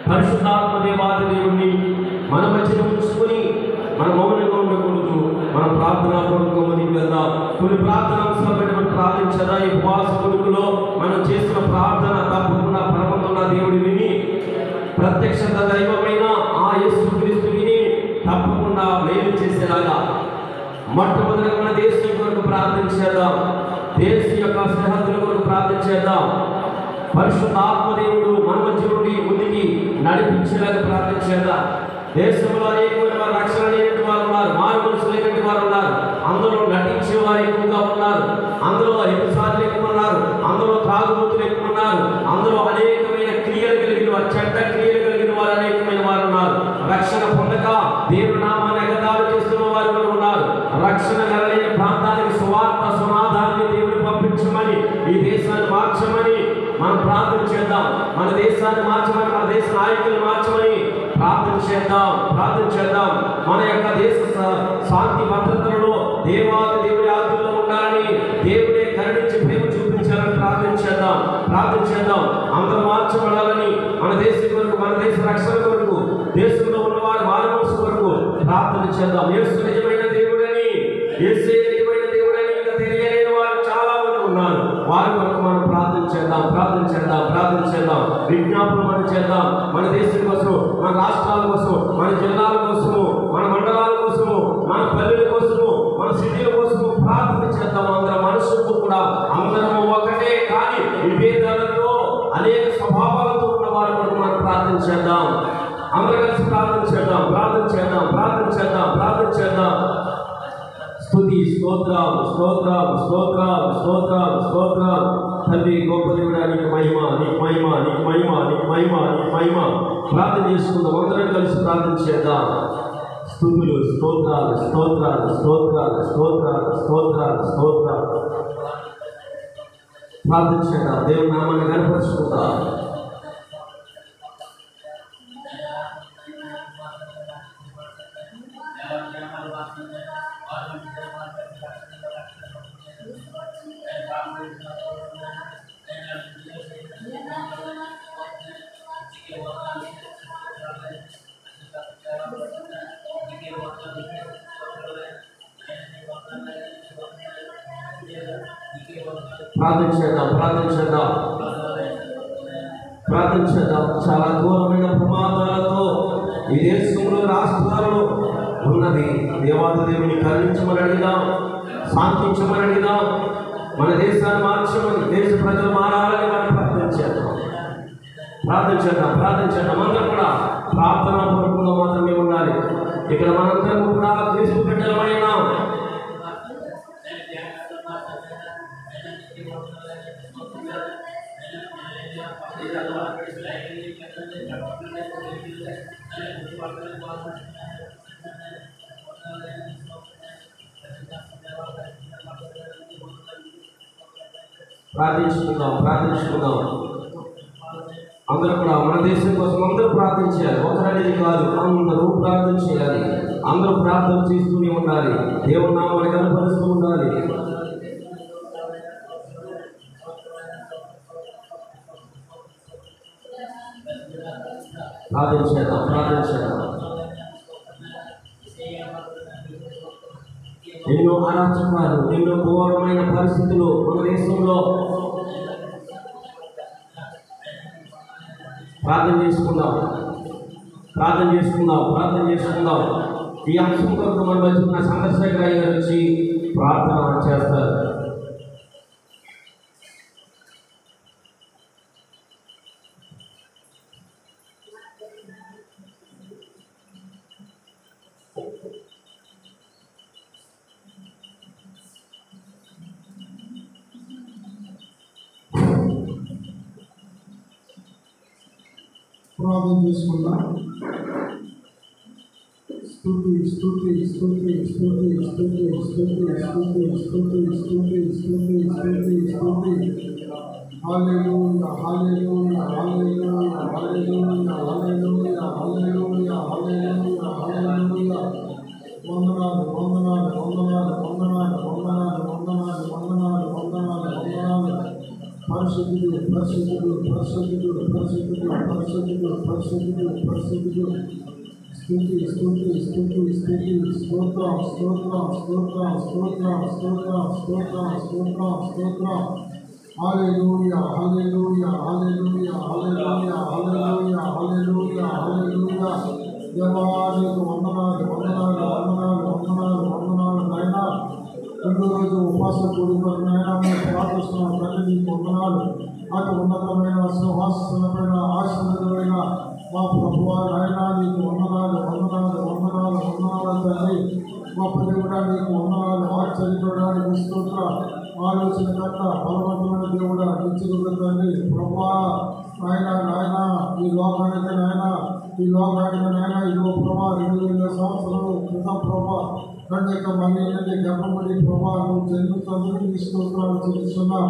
పరిశుద్ధాత్మ దేవాది దేవుణ్ణి మన మధ్యన ఉంచుకొని మన మౌనంగా ఉండకూడదు. మన ప్రార్థనా పూర్వకంగా ముందుకు వెళ్దాం. కొన్ని ప్రార్థనాంశాలు బట్టి మనం ప్రార్థించదా ఈ ఉపవాస కొడుకులో మనం చేస్తున్న ప్రార్థన తప్పకుండా పరమంతున్న దేవుడి విని ప్రత్యక్షత దైవమైన ఆ యేసుక్రీస్తు విని తప్పకుండా మేలు చేసేలాగా మొట్టమొదటిగా మన దేశం కొరకు ప్రార్థించేద్దాం. దేశం యొక్క సరిహద్దుల కొరకు ప్రార్థించేద్దాం. పరిశుద్ధ ఆత్మదేవుడు మన మధ్య నుండి ముందుకి నడిపించేలాగా ప్రార్థించేద్దాం. దేశంలో అనేకమైన వారు రక్షణ లేనటువంటి వారు ఉన్నారు, మారు మనసు లేనటువంటి వారు ఉన్నారు, అందులో నటించే వారు ఎక్కువగా ఉన్నారు, అందులో హింసాలు ఎక్కువ ఉన్నారు, అందులో తాగుబోతులు ఎక్కువ ఉన్నారు, అందులో అనేకమైన క్రియలు కలిగిన వారు, చెడ్డ క్రియలు కలిగిన వారు అనేకమైన వారు ఉన్నారు. రక్షణ పొందక దేవుని నామాన్ని ఎగతాళి చేస్తున్న వారు కూడా ఉన్నారు. రక్షణ కలలేని ప్రాంతానికి సువార్త సమాధానాన్ని దేవుడు పంపించమని, ఈ దేశాన్ని మార్చమని మనం ప్రార్థన చేద్దాం. మన దేశాన్ని మార్చమని, మన దేశ నాయకులు మార్చమని ప్రార్థన చేద్దాం. మన యొక్క దేశ శాంతి భద్రతలలో దేవాది దేవుడి ఆజ్ఞలో ఉండాలని, దేవుడే కరుణించి ప్రేమ చూపించాలని ప్రార్థన చేద్దాం. అందరూ మార్చబడాలని, మన దేశం కొరకు, మన దేశ రక్షణ కొరకు, దేశంలో ఉన్నవారు మానవసు కొరకు ప్రార్థన చేద్దాం. యేసు నిజమైన దేవుడని, యేసే నిజమైన దేవుడని ఇంకా తెలియలేని వారు చాలా మంది ఉన్నారు. వారి కొరకు మనం ప్రార్థన చేద్దాం. విజ్ఞాపన మనం చేద్దాం. మన దేశం కోసం, మన రాష్ట్రాల కోసం, మన జిల్లాల కోసము, మన మండలాల కోసము, మన పల్లెల కోసము, మన సిటీల కోసము ప్రార్థన చేద్దాం. అందరం మనసుకు కూడా అందరం ఒకటే కానీ విభేదాలతో అనేక స్వభావాలతో ఉన్న వారి కొరకు మనం ప్రార్థన చేద్దాం. అందరూ కలిసి ప్రార్థన చేద్దాం. స్తుతి స్తోత్రాలు తండ్రి గొప్ప దేవుడానికి మహిమ. ప్రార్థన చేసుకుందాం. అందరం కలిసి ప్రార్థన చేద్దాం. స్తుతులు స్తోత్రాలు ప్రార్థన చేద్దాం. దేవుని నామాన్ని కనపరుచుకుందాం. ప్రార్థన చేద్దాం. చాలా ఘోరమైన ప్రమాదాలతో ఈ దేశంలో, రాష్ట్రాలలో ఉన్నది. దేవాది దేవుని కరుణించమని అడిగిదాం, శాంతించమని అడిగిదాం. మన దేశాన్ని మార్చమని, దేశ ప్రజలు మారాలని మనం ప్రార్థన చేద్దాం. అందరూ కూడా ప్రార్థన పూర్వకంగా మాత్రమే ఉండాలి. ఇక్కడ మనందరం కూడా క్రీస్తు బిడ్డలమైనా ప్రార్థించుకుందాం. అందరూ కూడా మన దేశం కోసం అందరూ ప్రార్థన చేయాలి. ఒకరనేది కాదు, అందరూ ప్రార్థన చేయాలి. అందరూ ప్రార్థన చేస్తూనే ఉండాలి. దేవుని నామాన్ని కనపరుస్తూ ఉండాలి. ప్రార్థన చేద్దాం. ఎన్నో అరాచకాలు, ఎన్నో ఘోరమైన పరిస్థితులు మన దేశంలో. ప్రార్థన చేసుకుందాం. ఈ అంశం కొరకు మన మధ్య ఉన్న చంద్రశేఖర్ గారు వచ్చి ప్రార్థన చేస్తారు. ప్రార్థన చేసుకుందాం. స్తుతి పరిశుద్ధుడు పరిశుద్ధుడు పరిశుద్ధుడు పరిశుద్ధుడు పరిశుద్ధుడు పరిశుద్ధుడు పరిశుద్ధుడు స్తుతి స్తుతి స్తుతి స్తుతి స్తోత్రం స్తోత్రం స్తోత్రం స్తోత్రం స్తోత్రం స్తోత్రం స్తోత్రం స్తోత్రం హల్లెలూయా హల్లెలూయా హల్లెలూయా హల్లెలూయా హల్లెలూయా హల్లెలూయా హల్లెలూయా దేవానికి వందనాలు వందనాలు వందనాలు వందనాలు వందనాలు నాయనా రెండు రోజు ఉపాసం కూడుకున్న నాయనా మేము ప్రార్థిస్తున్నాం తండ్రి నీకు వందనాలు అటు ఉన్నతమైన సింహాసనమైన ఆశీర్వదమైన మా ప్రభువా నాయనా నీకు వందనాలు వందనాలు వందనాలు వందనాలు తండ్రి మా దేవుడా నీకు వందనాలు ఆశ్చర్యపడడానికి స్తోత్ర ఆలోచనకర్త బలవంతమైన దేవుడా నిత్యుడు తండ్రి ప్రభువా నాయన నాయన ఈ లోకానికి నాయన ఈ లోకానికి నాయన ఇదిగో ప్రభా 2000 సంవత్సరాలు క్రితం ప్రభా కన్యక మళ్ళీ గర్భమడి ప్రభా నువ్వు జన్మించడానికి నీ స్తోత్రాలు చెల్లిస్తున్నా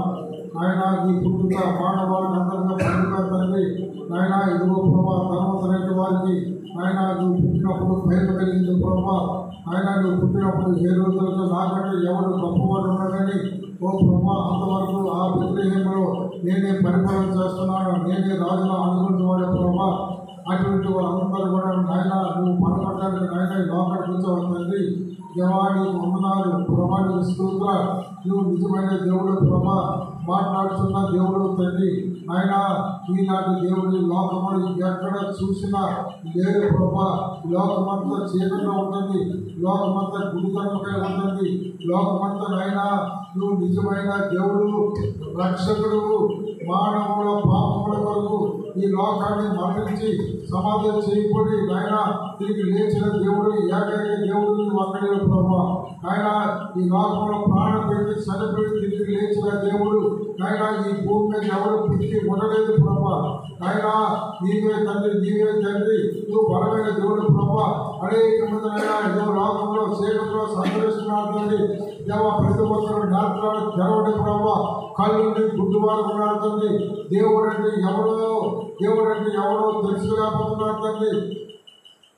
నాయన ఈ పుట్టుక మానవాళ్ళని అందరిగా పండుగ తండ్రి నాయన ఇదిగో ప్రభా ధనవంతులైన వారికి నాయన నువ్వు పుట్టినప్పుడు భయం కలిగింది ప్రభా నాయన నువ్వు పుట్టినప్పుడు ఏ రోజులతో నాకంటే ఎవరు గొప్పవాడు ఉన్నాడని ఓ ప్రభా అంతవరకు ఆ బెత్లెహేములో నేనే పరిపాలన చేస్తున్నాను నేనే రాజులా అనుకుంటున్నాడు ప్రభా అటువంటి వాళ్ళందరూ కూడా నాయన నువ్వు పడగొట్టడానికి నాయన లోపలికి వచ్చావు దేవా నీకు వందనాలు ప్రభా నీకు స్తోత్ర నువ్వు నిజమైన దేవుడు ప్రభా మాట్లాడుతున్న దేవుడు తండ్రి ఆయన ఈనాటి దేవుడి లోకములు ఎక్కడ చూసినా లేదు ప్రభా లోకమంతా చీకట్లో ఉంటుంది లోకమంతా గుడితనపై ఉంటుంది లోకమంతా నాయన నువ్వు నిజమైన దేవుడు రక్షకుడు మానవుల పాపముల వరకు ఈ లోకాన్ని మరణించి సమాధి చేయబడి నాయన తిరిగి లేచిన దేవుడు ఏకైక దేవుడు నువ్వు అక్కడే ప్రభా ఆయన ఈ లోకంలో ప్రాణం పెట్టి చనిపోయి తిరిగి లేచిన దేవుడు నాయన ఈ భూమి మీద ఎవరు పుట్టి ఉండలేదు ప్రభా నాయన నీవే తండ్రి నువ్వు బలమైన దేవుడు ప్రభా అనేక మంది నాయన ఏదో లోకంలో చీకట్లో సంతరిస్తున్నారు తండ్రి దేవ ప్రతి ఒక్కరు నేత్రాలు తెరవడం ప్రభా కళ్ళు గుడ్డువారు ఉన్నారు తండ్రి దేవుడు అంటే ఎవరో తెలుసుకోలేకపోతున్నారు తండ్రి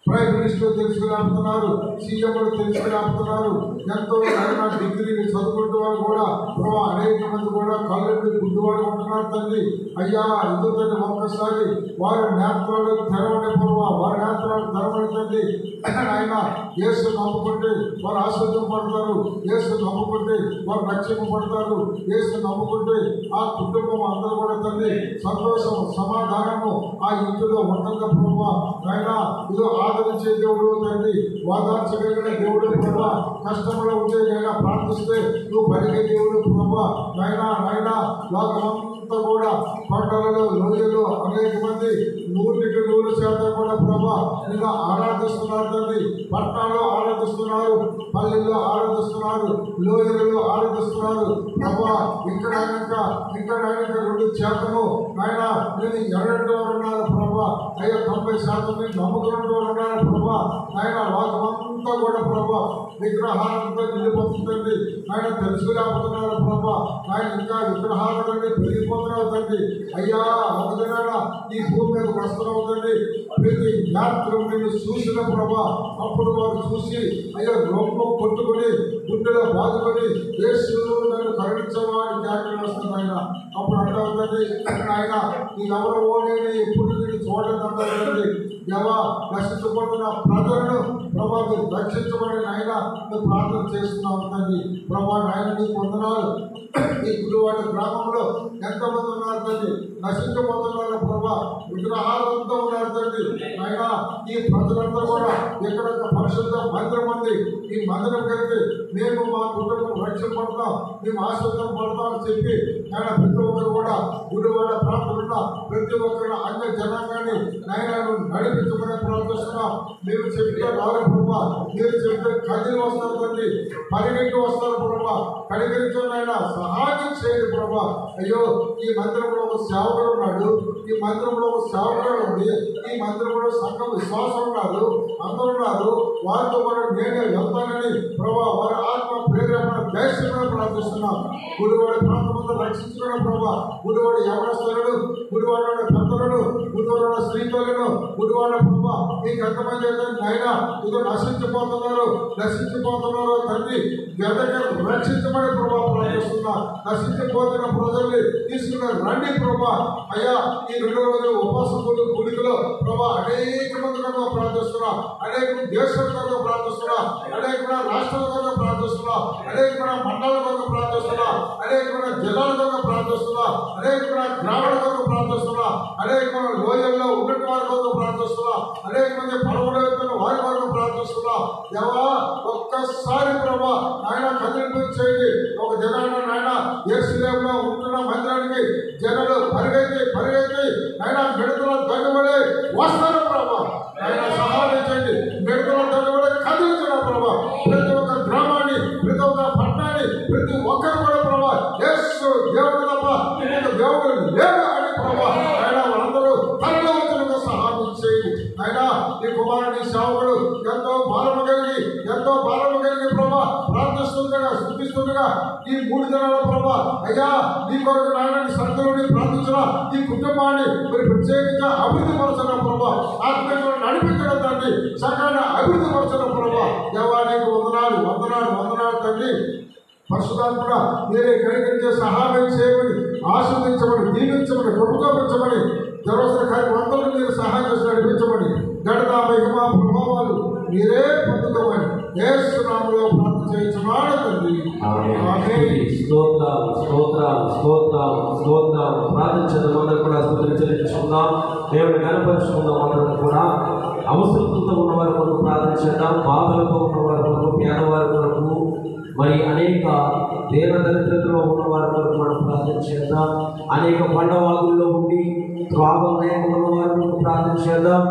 ప్రైమ్ మినిస్టర్ తెలుసుకురాపుతున్నారు సీఎంలు తెలుసుకురాపుతున్నారు ఎంతో అయినా డిగ్రీలు చదువుకుంటూ వాళ్ళు కూడా ప్రభా అనేక మంది కూడా కళ్ళు గుడ్డువాడు ఉంటున్నారు తండ్రి అయ్యా ఎందుకంటే ఒక్కసారి వారి నేత్రాలు తెరవడే ప్రభా వారి నేత్రాలు తెరవడి తండ్రి ఆయన యేసు నమ్ముకుంటే వారు ఆశ్రయింపబడతారు యేసు నమ్ముకుంటే వారు రక్షింపబడతారు యేసు నమ్ముకుంటే ఆ కుటుంబం అందరూ కూడా తండ్రి సంతోషం సమాధానము ఆ ఇంటిలో ఉంటుందా ప్రభా ఆయన ఇదో ఆదరించే దేవుడు తండ్రి వాదార్చగలిగిన దేవుడు ప్రభా కష్టంలో ఉంటే అయినా ప్రార్థిస్తే నువ్వు పలికే దేవుడు ప్రభా నాయన లోకమంతా కూడా కొండలలో లోయలు అనేక మంది 100% కూడా ప్రభా నిన్ను ఆరాధిస్తున్నారు తండ్రి పట్టణాల్లో ఆరాధిస్తున్నారు పల్లెల్లో ఆరాధిస్తున్నారు లోయలలో ఆరాధిస్తున్నారు ప్రభా ఇక్కడ రెండు శాతము ఆయన నేను ఎరగడం ఉన్నారు ప్రభా అయ్యా 90% నమ్ముకున్నట్టు ఉన్నారు ప్రభా ఆయన లోకమంతా కూడా ప్రభా విగ్రహాలంతా నిలిపోతుంది ఆయన తెలుసుకురాకపోతున్నారు ప్రభా ఆయన ఇంకా విగ్రహాలన్నీ పెరిగిపోతున్నారు తండ్రి అయ్యా ఒకదిన ఈ భూమి మీద వస్తున్నవుతండి ప్రతి యాత్ర నేను చూసిన ప్రభా అప్పుడు వారు చూసి అయ్యా రొమ్ము కొట్టుకొని గుండెలో బాధపడి యేసు నన్ను కరుణించవాడి జ్ఞాపకం వస్తుంది ఆయన అప్పుడు అంటావుతండి ఆయన నీకెవరో నేను ఎప్పుడు నేను చూడలేదంటారండి దేవా రక్షించబడుతున్న ప్రజలను ప్రభా మీరు రక్షించబడి నాయన నువ్వు ప్రార్థన చేస్తున్నావు తండ్రి ప్రభా నాయన నీకు వందనాలు ఈ గుడివాడ గ్రామంలో ఎంతమంది ఉన్నారు తండ్రి నశించబోతున్నారు ప్రభా విగ్రహాలంతా ఉన్నారు తండ్రి ఆయన ఈ ప్రజలంతా కూడా ఇక్కడ పరిశుద్ధ మందిరం ఉంది ఈ మందిరం కలిగి మేము మా కుటుంబం రక్షణ పడతాం మేము ఆశ్రదం పడతాం అని చెప్పి ఆయన ప్రతి ఒక్కరు కూడా గుడివాడ ప్రాంతంలో ప్రతి ఒక్కరు అన్ని జనాంగాన్ని నాయన నడిపించమని ప్రార్థిస్తున్నాం మీరు చెప్తే రారు ప్రభా మీరు చెప్తే కదిలి వస్తారు తండ్రి పరిగెట్టి వస్తారు ప్రభా కడిగించండి ఆయన సహాయం చేయండి ప్రభా అయ్యో ఈ మందిరంలో ఒక సేవకుడు ఉన్నాడు ఈ మందిరంలో ఒక సేవకుడు ఉంది ఈ మందిరంలో సంఘం విశ్వాసం ఉన్నారు అందరూ ఉన్నారు వారితో కూడా నేనే వెళ్తానని ప్రభా వారి ఆత్మ ప్రేరేపణ దేశంలో ప్రార్థిస్తున్నాం గుడివాడి ప్రాంతం రక్షించుకున్న ప్రభా గుడివాడి యవనస్తులను గుడివాడ పెద్దలను గుడివాడ స్త్రీలను బిడ్డలను గుడివాడ ప్రభా నీకు ఎంతమంది అయితే నాయన ఇదో నశించిపోతున్నారు తండ్రి వెదక రక్షించమని ప్రభా ప్రార్థిస్తున్నా. నశించిపోతున్న ప్రజల్ని తీసుకున్న రండి ప్రభా. అయ్యా ఈ 2 రోజులు ఉపవాసం గుడికలో ప్రభా అనేక మంది కనుక ప్రార్థిస్తున్నా, అనేక దేశాల కనుక ప్రార్థిస్తున్నా, అనేక రాష్ట్రాల కనుక ప్రార్థిస్తున్నా, అనేక మండలాల కనుక ప్రార్థిస్తున్నా, అనేక జిల్లాల కనుక ప్రార్థిస్తున్నా, అనేక గ్రామాల కనుక ప్రార్థిస్తున్నా, అనేక లోయల్లో ఉన్నట్టు వారి కనుక ప్రార్థిస్తున్నా, అనేక మంది పడవలెత్తున్న వారి కనుక ప్రార్థిస్తున్నా. దేవా ఒక్కసారి ప్రభా ఆయన కదిలింపు చేయండి. ఒక జనాన్ని నాయన యేసులేములో ఉంటున్న మందిరానికి జనాలు పరిగెత్తి ఆయన మిడతల దండబడి వస్తారు ప్రభా. ఆయన సహాయం చేయండి. మిడతల దండబడి కదిలించిన ప్రభా ప్రతి ఒక్క గ్రామాన్ని, ప్రతి ఒక్క పట్టణాన్ని, ప్రతి ఒక్కరు కూడా ప్రభా యేసు దేవుడు తప్ప ఇంకొక దేవుడు లేడు అని ప్రభా ఆయన వాళ్ళందరూ తనలో వచ్చిన సహాయం చేయండి. ఆయన ఈ కుమారుని సేవకుడు ఎంతో భారము కలిగి ప్రభా ప్రార్థిస్తుండగా స్థుతిస్తుండగా ఈ 3 దినాల ప్రభా అయ్యా నీ కొరకు నాయన సర్దులని ప్రార్థించిన ఈ కుటుంబాన్ని మరి ప్రత్యేకంగా అభివృద్ధి పరచడం ప్రభా, ఆత్మీయంగా నడిపించడం తండ్రి, సకాలంగా అభివృద్ధి పరచడం ప్రభా. దేవానికి వందనాలు తండ్రి. పరిశుద్ధాత్మగా మీరే కనికరించే సహాయం చేయమని, ఆశీర్వదించమని, దీవించమని, కృపచూపించమని, జరవలసిన కార్యక్రమంలో మీరు సహాయం చేసి నడిపించమని, ఘనత మహిమ ప్రభావాలు మీరే పొందుతామని యేసు నామములో ప్రార్థన చేయించున్నాను తండ్రి. స్తోత్రం. ప్రార్థించడం అందరూ కూడా స్తుతులు చెల్లించుకుందాం. దేవుని కనపరుచుకుందాం. అందరం కూడా అవసరతలతో ఉన్న వారి కొరకు ప్రార్థన చేద్దాం. బాధలతో ఉన్న వారి కొరకు, పేదవారి కొరకు, మరి అనేక దరిద్రతలో ఉన్న వారి కొరకు మనం ప్రార్థన చేద్దాం. అనేక పండవాగుల్లో ఉండి త్రాగం లేక ఉన్న వారి కొరకు ప్రార్థన చేద్దాం.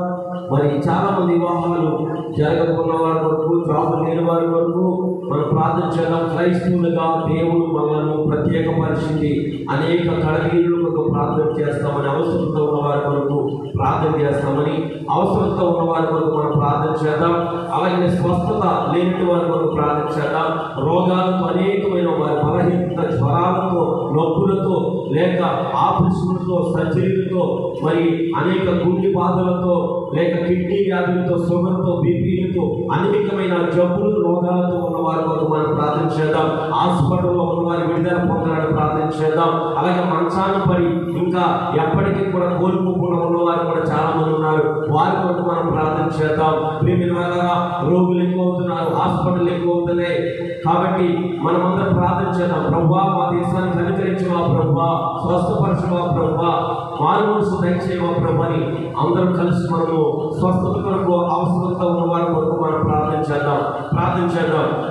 మరి చాలా మంది వివాహాలు జరగకున్న వారి కొరకు, జాబు లేని వారి కొరకు మనం ప్రార్థన చేద్దాం. క్రైస్తవులుగా దేవుడు మనల్ని ప్రత్యేకపరిచింది. అనేక కళవీరుల కొరకు ప్రార్థన చేస్తామని, అవసరంతో ఉన్న వారి కొరకు ప్రార్థన చేస్తామని, అవసరంతో ఉన్న వారి కొరకు మనం ప్రార్థన చేద్దాం. అలాగే స్వస్థత లేని వారి కొరకు ప్రార్థన చేద్దాం. రోగాలతో అనేకమైన వారి బలహీనత, జ్వరాలతో, నొప్పులతో, లేక ఆపరేషన్లతో, సర్జరీలతో, మరి అనేక గుండె బాధలతో, లేక కిడ్నీ వ్యాధులతో, షుగర్తో, బీపీలతో, అనేకమైన జబ్బులు, రోగాలతో ఉన్న వారి కొరకు మనం ప్రార్థన చేద్దాం. హాస్పిటల్లో ఉన్న వారి విడుదల పొందాలని ప్రార్థన చేద్దాం. అలాగే మంచాన పడి ఇంకా ఎప్పటికీ కూడా కోలుకోకుండా ఉన్న వారు కూడా చాలా మంది ఉన్నారు. వారి కొరకు మనం ప్రార్థన చేద్దాం. ప్రియమైన వాళ్ళగా రోగులు ఎక్కువ అవుతున్నారు, హాస్పిటల్ ఎక్కువ అవుతున్నాయి. కాబట్టి మనమందరం ప్రార్థన చేద్దాం. ప్రభువా మా దేశాన్ని కనికరించవా ప్రభువా, స్వస్థపరచవా ప్రభువా, మారు మనసు దయచేయవా ప్రభు అని అందరం కలిసి మనము స్వస్థత కొరకు, అవసరంతో ఉన్న వారి కొరకు మనం ప్రార్థన చేద్దాం.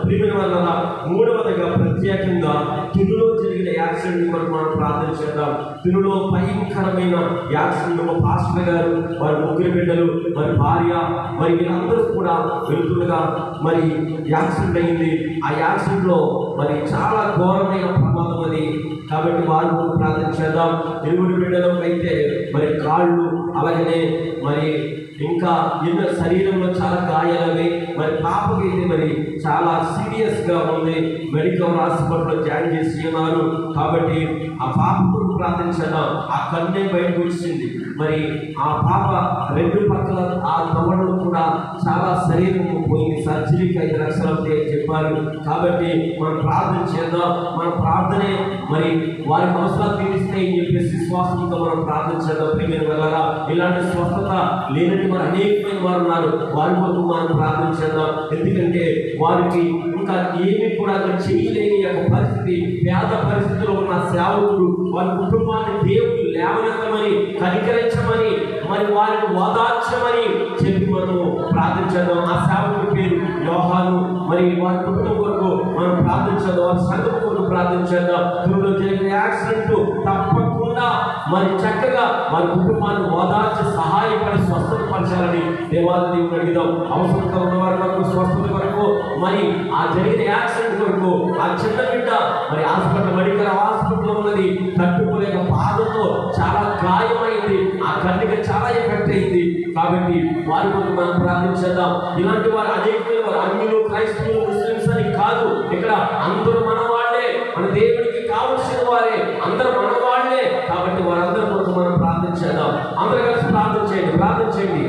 ప్రియమైన వాళ్ళగా మూడవదిగా ప్రత్యేకంగా తిరులో జరిగిన యాక్సిడెంట్ కొరకు మనం ప్రార్థన చేద్దాం. తిరులో భయంకరమైన యాక్సిడెంట్, మా పాస్టర్ గారు, వారి 3 బిడ్డలు, మరి భార్య, మరి వీళ్ళందరూ కూడా వెళ్తుండగా మరి యాక్సిడెంట్ అయింది. ఆ యాక్సిడెంట్ లో మరి చాలా ఘోరమైన ప్రమాదం అది. కాబట్టి వారు ప్రార్థన చేద్దాం. 2 బిడ్డలకు అయితే మరి కాళ్ళు, అలాగనే మరి ఇంకా ఎన్నో శరీరంలో చాలా గాయాలవి. మరి పాపకి అయితే మరి చాలా సీరియస్గా ఉంది. మెడికల్ హాస్పిటల్లో జాయిన్ చేసి ఉన్నారు. కాబట్టి ఆ పాప కొరకు ప్రార్థన చేద్దాం. ఆ కన్నే బయటకు వచ్చింది. మరి ఆ పాప 2 పక్కల ఆ దవడలు కూడా చాలా శరీరం పోయింది. సర్జరీకి 5 లక్షలు అవుతాయి అని చెప్పారు. కాబట్టి మనం ప్రార్థన చేద్దాం. మన ప్రార్థనే మరి వారికి అవసరాలు తీరుస్తాయి అని చెప్పేసి విశ్వాసంతో మనం ప్రార్థన చేద్దాం. ప్రియమైన వాళ్ళగా ఇలాంటి స్వస్థత లేనట్టు మరి అనేకమైన వారు ఉన్నారు. వారి కొరకు మనం ప్రార్థన చేద్దాం. ఎందుకంటే వారికి ఇంకా ఏమి కూడా చేయలేని యొక్క పరిస్థితి, పేద పరిస్థితిలో ఉన్న సేవకుడు వారి కుటుంబాన్ని దేవుడు లేవనెత్తమని, కనికరించమని, మరి వారిని ఓదార్చమని చెప్పి మనము ప్రార్థన చేద్దాం. ఆ సేవకుడి పేరు యోహాను. మరి వారి కుటుంబం కొరకు మనం ప్రార్థన చేద్దాం. వారి సంఘం కొరకు ప్రార్థన చేద్దాం. త్వరలో జరిగిన యాక్సిడెంట్ తప్పకుండా మరి చక్కగా వారి కుటుంబాన్ని ఓదార్చి సహాయపడి స్వస్థతపరచాలని దేవాది దేవుని అడిగిదాం. అవసరంగా ఉన్న వారి కొరకు, స్వస్థత కొరకు, మరి ఆ జరిగిన యాక్సిడెంట్ కొరకు ఆ చిన్న బిడ్డ మరి మెడికల్ హాస్పిటల్లో ఉన్నది. తట్టుకోలేక బాధతో చాలా గాయమైంది. ఆ కన్నుకి చాలా ఎఫెక్ట్ అయింది. కాబట్టి వారి కొరకు మనం ప్రార్థించేద్దాం. ఇలాంటి వారు అనేకమైన వారు, అన్యులు, క్రైస్తవులు, ముస్లిమ్స్ అని కాదు. ఇక్కడ అందరూ మన వాళ్ళే, మన దేవుడికి కావలసిన వారే, అందరూ మన వాళ్ళే. కాబట్టి వారందరి కొరకు మనం ప్రార్థించేద్దాం. అందరూ కలిసి ప్రార్థన ప్రార్థన చేయండి, ప్రార్థన చేయండి,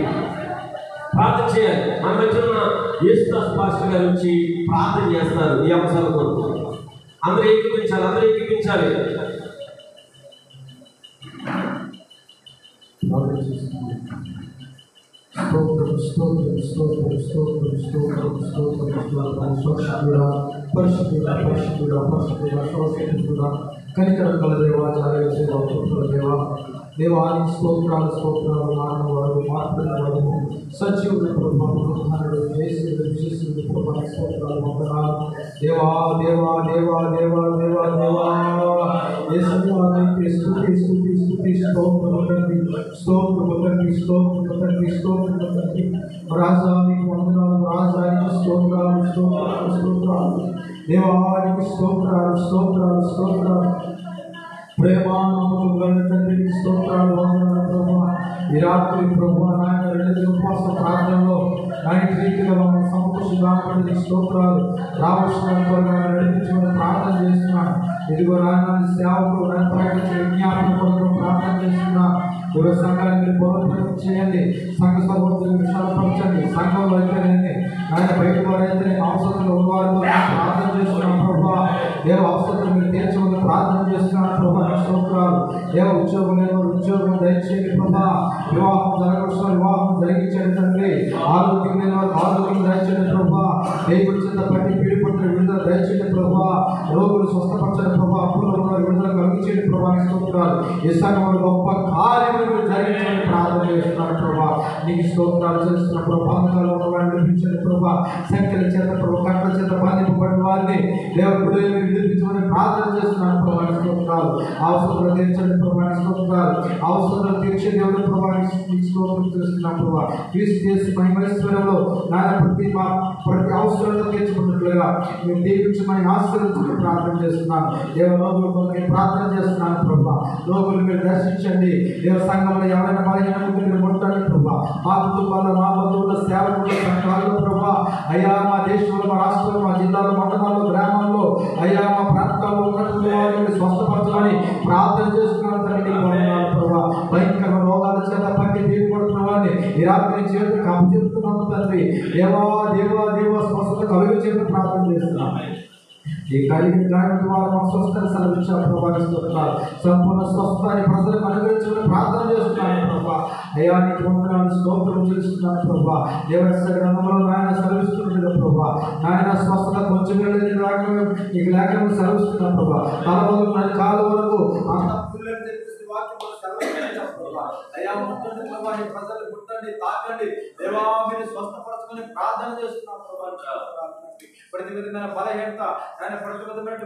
ప్రార్థన చేయాలి. మన మధ్య ఉన్న యేసుదాస్ పాస్టర్ గారి నుంచి ప్రార్థన చేస్తారు ఈ అంశాల కొరకు. అందరూ ఏకీపించాలి, అందరూ ఏకీపించాలి. స్తోత్రం స్తోత్రం స్తోత్రం స్తోత్రం స్తోత్రం స్తోత్రం స్తోత్రం పరిశుద్ధుడా పరిశుద్ధుడా పరిశుద్ధుడా పరిశుద్ధుడా సర్వశక్తుడా కనికరం గల దేవా చాలయ సేవ పుత్రుల దేవా దేవాని స్తోత్రాలు స్తోత్రాలు మానవాడు మాట్లాడేవాడు సజీవుడు ప్రభానుడు జయశీలుడు విశేషుడు ప్రభాని స్తోత్రాలు వందనాలు దేవా దేవా దేవా దేవా దేవా దేవా యేసువానికి స్తుతి స్తుతి స్తుతి స్తోత్రం తండ్రి స్తోత్రం తండ్రి స్తోత్రం తండ్రి స్తోత్రం తండ్రి రాజా నీకు వందనాలు రాజానికి స్తోత్రాలు స్తోత్రాలు స్తోత్రాలు దేవానికి స్తోత్రాలు స్తోత్రాలు స్తోత్రాలు ప్రేమానములు తండ్రికి స్తోత్రాలు వందనాలు ప్రభువా. ఈ రాత్రి ప్రభువా నాయన రెండు ఉపవాస ప్రార్థనలో ఆయన రీతిగా మమ్మల్ని సంతోషించడానికి స్తోత్రాలు రావలసిన త్వరగా నడిపించమని ప్రార్థన చేస్తున్నాను. ఇదిగో నాయన సేవకులు నన్ను ప్రకటించే విజ్ఞాపన కొరకు ప్రార్థన చేస్తున్నాను. ఇదిగో సంఘాన్ని మీరు బోధన చేయండి, సంఘ సభ్యులు విశాలపరచండి, సంఘంలో అయితేనే ఆయన బయట వారైతే అవసరంలో ఉన్నవారు ప్రార్థన చేస్తున్నాను ప్రభువా. ఏ అవసరం మీరు తీర్చమని ప్రార్థన చేస్తున్నాను ప్రభా. స్తోత్రాలు ఏ ఉద్యోగం లేని ఉద్యోగం దయచేయండి ప్రభా. వివాహం జరగవలసిన వివాహం జరిగించండి తండ్రి. ఆరోగ్యం లేని వారికి ఆరోగ్యం దయచేయండి ప్రభా. దేవుడి చేత పట్టి పీడిపడిన విడుదల దయచేయండి ప్రభా. రోగులు స్వస్థపరచండి ప్రభా. అప్పుల్లో ఉన్న విడుదల కలిగించండి ప్రభా. స్తోత్రాలు ఈ సంఘంలో గొప్ప కార్యములు జరిగించండి ప్రార్థన చేస్తున్నాను ప్రభా. నీకు స్తోత్రాలు చేస్తున్న ప్రభా. బంధకాల్లో ఉన్న వారిని విడిపించండి ప్రభా. సంఖ్యల చేత ప్రభా కట్టల చేత బాధింపబడిన వారిని దేవుడు విడిపించమని ప్రార్థన చేస్తున్నాను ప్రభా. స్తోత్రాలు అవసరాలు తీర్చండి ప్రభా. స్తోత్రాలు అవసరాలు తీర్చే దేవుడు ప్రభా. స్తోత్రం చేస్తున్నాను ప్రభా. క్రీస్తు చేసి మహిమైశ్వర్యంలో నాయన ప్రతి అవసరాలను తీర్చుకున్నట్లుగా మీరు దీవించమని ఆశీర్వదించమని ప్రార్థన చేస్తున్నాను. దేవ రోగుల కొరకు ప్రార్థన చేస్తున్నాను ప్రభా. రోగులు మీరు దర్శించండి. దేవ సంఘంలో ఎవరైనా బలహీన మీరు ముట్టండి ప్రభా. మా కుటుంబాల్లో మా బంధువుల సేవకుల సంఘాల్లో ప్రభా. అయ్యా మా దేశంలో మా రాష్ట్రంలో మా జిల్లాలో మండలాల్లో గ్రామాల్లో అయ్యా మా ప్రాంతాల్లో ఉన్నటువంటి వారిని స్వస్థపరచాలని ప్రార్థన చేస్తున్నాను తండ్రి. ప్రభా భయంకర రోగాల చేత పట్టి తీరుపడుతున్న వారిని ఈ రాత్రి చేతులకు అప్పచెప్తున్నాము తండ్రి. దేవా దేవా దేవా స్వస్థత కలుగు చేత ప్రార్థన చేస్తున్నాను. ఈ కలిగిన గాయం ద్వారా మా స్వస్థత సెలవించారు ప్రభా. స్తోత్రాలు సంపూర్ణ స్వస్థాన్ని ప్రజలకు అనుగ్రహించమని ప్రార్థన చేస్తున్నాను ప్రభా. అయ్యా నీకు వందనాలు స్తోత్రం చేస్తున్నాను ప్రభా. దేవస్థ గ్రంథంలో నాయన సెలవిస్తున్నది ప్రభా. నాయన స్వస్థత కొంచెం నీకు లేఖనం సెలవిస్తున్నాను ప్రభా. తల మొదలు కాలు వరకు అయ్యా ముట్టండి ప్రభా. నీ ప్రజలు ముట్టండి, తాకండి దేవా. మీరు స్వస్థపరచుకొని ప్రార్థన చేస్తున్నాం ప్రభా. ప్రతి విధమైన బలహీనత ప్రతి విధమైన